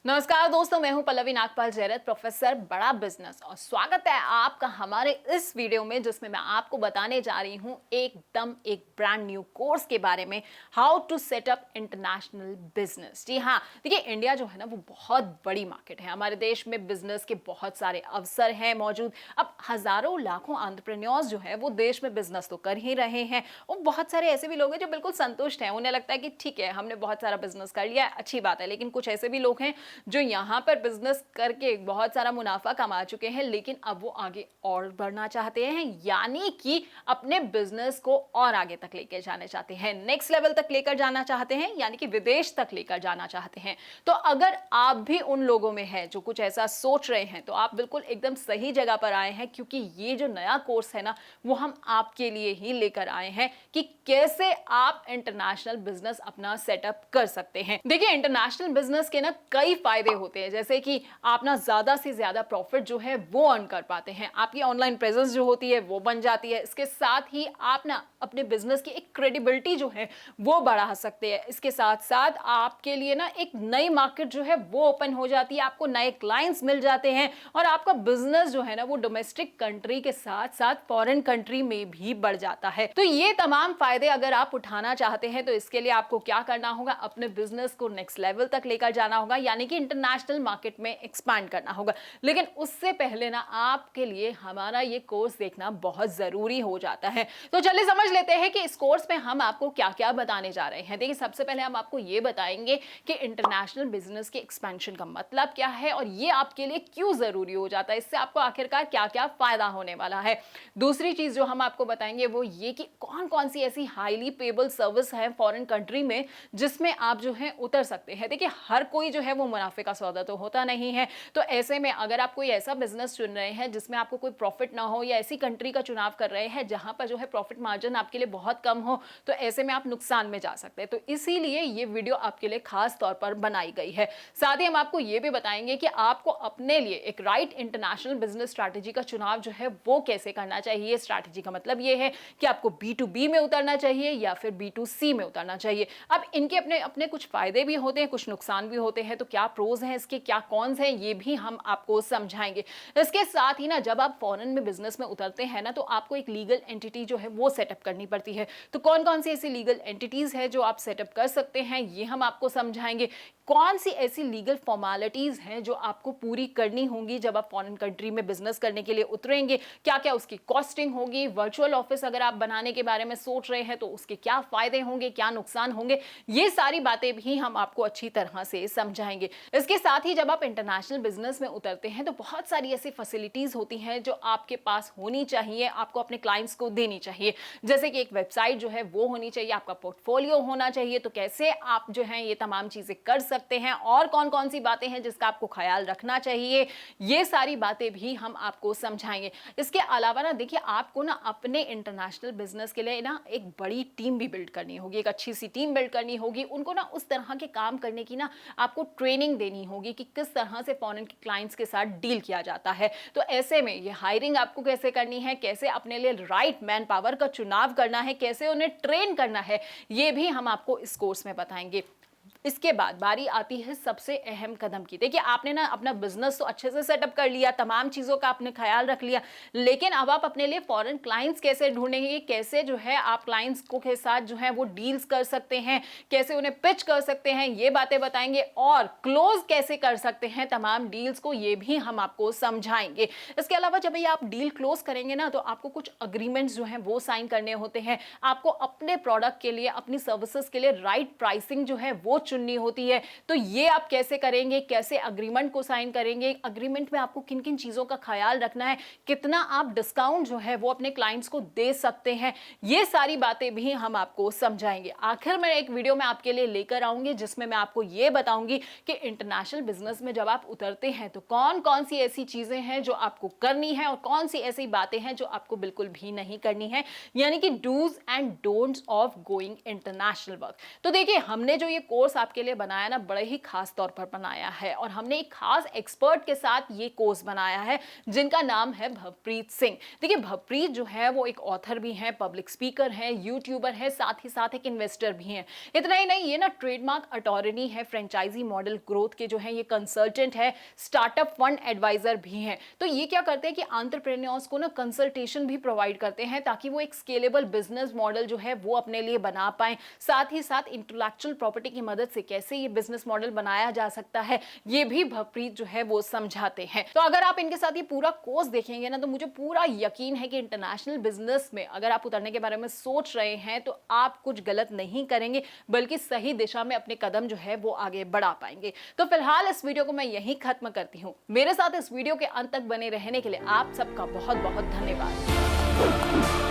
नमस्कार दोस्तों, मैं हूं पल्लवी नागपाल जैरत, प्रोफेसर बड़ा बिजनेस, और स्वागत है आपका हमारे इस वीडियो में जिसमें मैं आपको बताने जा रही हूं एक ब्रांड न्यू कोर्स के बारे में, how to set up international business. जी हाँ, देखिए इंडिया जो है ना वो बहुत बड़ी मार्केट है। हमारे देश में बिजनेस के बहुत सारे अवसर हैं मौजूद। अब हजारों लाखों एंटरप्रेन्योर्स जो है वो देश में बिजनेस तो कर ही रहे हैं, और बहुत सारे ऐसे भी लोग हैं जो बिल्कुल संतुष्ट हैं। उन्हें लगता है कि ठीक है, हमने बहुत सारा बिजनेस कर लिया, अच्छी बात है। लेकिन कुछ ऐसे भी लोग हैं जो यहाँ पर बिजनेस करके बहुत सारा मुनाफा कमा चुके हैं, लेकिन अब वो आगे और बढ़ना चाहते हैं, यानी कि अपने बिजनेस को और आगे तक लेकर जाना चाहते हैं, नेक्स्ट लेवल तक लेकर जाना चाहते हैं, यानी कि विदेश तक लेकर जाना चाहते हैं। तो अगर आप भी उन लोगों में हैं जो कुछ ऐसा सोच रहे हैं, तो आप बिल्कुल एकदम सही जगह पर आए हैं, क्योंकि ये जो नया कोर्स है ना वो हम आपके लिए ही लेकर आए हैं कि कैसे आप इंटरनेशनल बिजनेस अपना सेटअप कर सकते हैं। देखिए, इंटरनेशनल बिजनेस के ना कई फायदे होते हैं, जैसे कि आप ना ज्यादा से ज्यादा प्रॉफिट जो है वो अर्न कर पाते हैं, आपकी ऑनलाइन प्रेजेंस जो होती है वो बन जाती है। इसके साथ ही आप ना अपने बिजनेस की एक क्रेडिबिलिटी जो है वो बढ़ा सकते हैं। इसके साथ साथ आपके लिए ना एक नई मार्केट जो है वो ओपन हो जाती है, आपको नए क्लाइंट्स मिल जाते हैं, और आपका बिजनेस जो है ना वो डोमेस्टिक कंट्री के साथ साथ फॉरेन कंट्री में भी बढ़ जाता है। तो ये तमाम फायदे अगर आप उठाना चाहते हैं तो इसके लिए आपको क्या करना होगा, अपने बिजनेस को नेक्स्ट लेवल तक लेकर जाना होगा, यानी कि इंटरनेशनल मार्केट में एक्सपांड करना होगा। लेकिन उससे पहले ना आपके लिए हमारा ये कोर्स देखना बहुत जरूरी हो जाता है। तो चलिए समझ लेते हैं कि इस कोर्स में हम आपको क्या क्या बताने जा रहे हैं। देखिए, सबसे पहले हम आपको ये बताएंगे कि इंटरनेशनल बिजनेस के एक्सपेंशन का मतलब क्या है और ये आपके लिए क्यों जरूरी हो जाता है, इससे आपको आखिरकार क्या क्या फायदा होने वाला है। दूसरी चीज जो हम आपको बताएंगे वो ये कि कौन कौन सी ऐसी हाईली पेबल सर्विस है फॉरेन कंट्री में जिसमें आप जो है उतर सकते हैं। देखिए, हर कोई जो है वो मुनाफे का सौदा तो होता नहीं है, तो ऐसे में अगर आप कोई ऐसा बिजनेस चुन रहे हैं जिसमें आपको कोई प्रॉफिट ना हो, या ऐसी कंट्री का चुनाव कर रहे हैं जहां पर जो है प्रॉफिट मार्जिन आपके लिए बहुत कम हो, तो ऐसे में आप नुकसान में जा सकते हैं। तो इसीलिए ये वीडियो आपके लिए खास तौर पर बनाई गई है। साथ ही हम आपको ये भी बताएंगे कि आपको अपने लिए एक राइट इंटरनेशनल बिजनेस स्ट्रैटेजी का चुनाव जो है वो कैसे करना चाहिए। स्ट्रैटेजी का मतलब ये है कि आपको B2B में उतरना चाहिए या फिर B2C में उतरना चाहिए। अब इनके अपने अपने कुछ फायदे भी होते हैं, कुछ नुकसान भी होते हैं, तो क्या प्रोज हैं इसके, क्या कॉन्स हैं, ये भी हम आपको समझाएंगे। इसके साथ ही ना जब आप फॉरेन में बिजनेस में उतरते हैं ना, तो आपको एक लीगल एंटिटी जो है वो सेटअप करनी पड़ती है। तो कौन कौन सी ऐसी लीगल एंटिटीज है जो आप सेटअप कर सकते हैं, ये हम आपको समझाएंगे। कौन सी ऐसी लीगल फॉर्मेलिटीज हैं जो आपको पूरी करनी होंगी जब आप फॉरेन कंट्री में बिजनेस करने के लिए उतरेंगे, क्या क्या उसकी कॉस्टिंग होगी। वर्चुअल ऑफिस अगर आप बनाने के बारे में सोच रहे हैं तो उसके क्या फायदे होंगे, क्या नुकसान होंगे, ये सारी बातें भी हम आपको अच्छी तरह से समझाएंगे। इसके साथ ही जब आप इंटरनेशनल बिजनेस में उतरते हैं तो बहुत सारी ऐसी फैसिलिटीज होती हैं जो आपके पास होनी चाहिए, आपको अपने क्लाइंट्स को देनी चाहिए। जैसे कि एक वेबसाइट जो है वो होनी चाहिए, आपका पोर्टफोलियो होना चाहिए। तो कैसे आप जो है ये तमाम चीजें कर सकते हैं, और कौन कौन सी बातें हैं जिसका आपको ख्याल रखना चाहिए, ये सारी बातें भी हम आपको समझाएंगे। इसके अलावा ना देखिए, आपको ना अपने इंटरनेशनल बिजनेस के लिए ना एक बड़ी टीम भी बिल्ड करनी होगी, एक अच्छी सी टीम बिल्ड करनी होगी। उनको ना उस तरह के काम करने की ना आपको ट्रेनिंग देनी होगी कि किस तरह से फॉरेन के क्लाइंट्स के साथ डील किया जाता है। तो ऐसे में ये हायरिंग आपको कैसे करनी है, कैसे अपने लिए राइट मैन पावर का चुनाव करना है, कैसे उन्हें ट्रेन करना है, ये भी हम आपको इस कोर्स में बताएंगे। इसके बाद बारी आती है सबसे अहम कदम की। देखिए, आपने ना अपना बिजनेस तो अच्छे से सेटअप कर लिया, तमाम चीजों का आपने ख्याल रख लिया, लेकिन अब आप अपने लिए फॉरेन क्लाइंट्स कैसे ढूंढेंगे, कैसे जो है आप क्लाइंट्स को के साथ जो है वो डील्स कर सकते हैं, कैसे उन्हें पिच कर सकते हैं, ये बातें बताएंगे। और क्लोज कैसे कर सकते हैं तमाम डील्स को, ये भी हम आपको समझाएंगे। इसके अलावा जब ये आप डील क्लोज करेंगे ना, तो आपको कुछ अग्रीमेंट्स जो है वो साइन करने होते हैं। आपको अपने प्रोडक्ट के लिए, अपनी सर्विसेज के लिए राइट प्राइसिंग जो है वो चुननी होती है। तो ये आप कैसे करेंगे, कैसे अग्रीमेंट को साइन करेंगे, अग्रीमेंट में आपको किन किन चीजों का ख्याल रखना है, कितना आप डिस्काउंट जो है वो अपने क्लाइंट्स को दे सकते हैं, ये सारी बातें भी हम आपको समझाएंगे। आखिर में एक वीडियो में आपके लिए लेकर आऊंगी जिसमें मैं आपको ये बताऊंगी कि इंटरनेशनल बिजनेस में जब आप उतरते हैं तो कौन कौन सी ऐसी चीजें हैं जो आपको करनी है और कौन सी ऐसी बातें हैं जो आपको बिल्कुल भी नहीं करनी है, यानी कि dos and don'ts of going international work. तो देखिए, हमने जो ये कोर्स आपके लिए बनाया ना बड़े ही खास तौर पर बनाया है, और हमने एक खास एक्सपर्ट के साथ ये कोर्स बनाया है जिनका नाम है भवप्रीत सिंह। देखिए, भवप्रीत जो है वो एक ऑथर भी हैं, पब्लिक स्पीकर हैं, यूट्यूबर है, साथ ही साथ एक इन्वेस्टर भी हैं। इतना ही नहीं, ये ना ट्रेडमार्क अटॉर्नी है, फ्रेंचाइजी मॉडल ग्रोथ के जो है ये कंसल्टेंट है, स्टार्टअप फंड एडवाइजर भी हैं। तो ये क्या करते हैं कि एंटरप्रेन्योर्स को ना कंसल्टेशन भी प्रोवाइड करते हैं ताकि वो एक स्केलेबल बिजनेस मॉडल जो है वो अपने लिए बना पाएं। साथ ही साथ इंटेलेक्चुअल प्रॉपर्टी की मदद से कैसे ये बिजनेस मॉडल बनाया जा सकता है ये भी भवप्रीत जो है वो समझाते हैं। तो अगर आप इनके साथ ये पूरा कोर्स देखेंगे ना, तो मुझे पूरा यकीन है कि इंटरनेशनल बिजनेस में अगर आप उतरने के बारे में सोच रहे हैं तो आप कुछ गलत नहीं करेंगे, बल्कि सही दिशा में अपने कदम जो है वो आगे बढ़ा पाएंगे। तो फिलहाल इस वीडियो को मैं यहीं खत्म करती हूँ। मेरे साथ इस वीडियो के अंत तक बने रहने के लिए आप सबका बहुत बहुत धन्यवाद।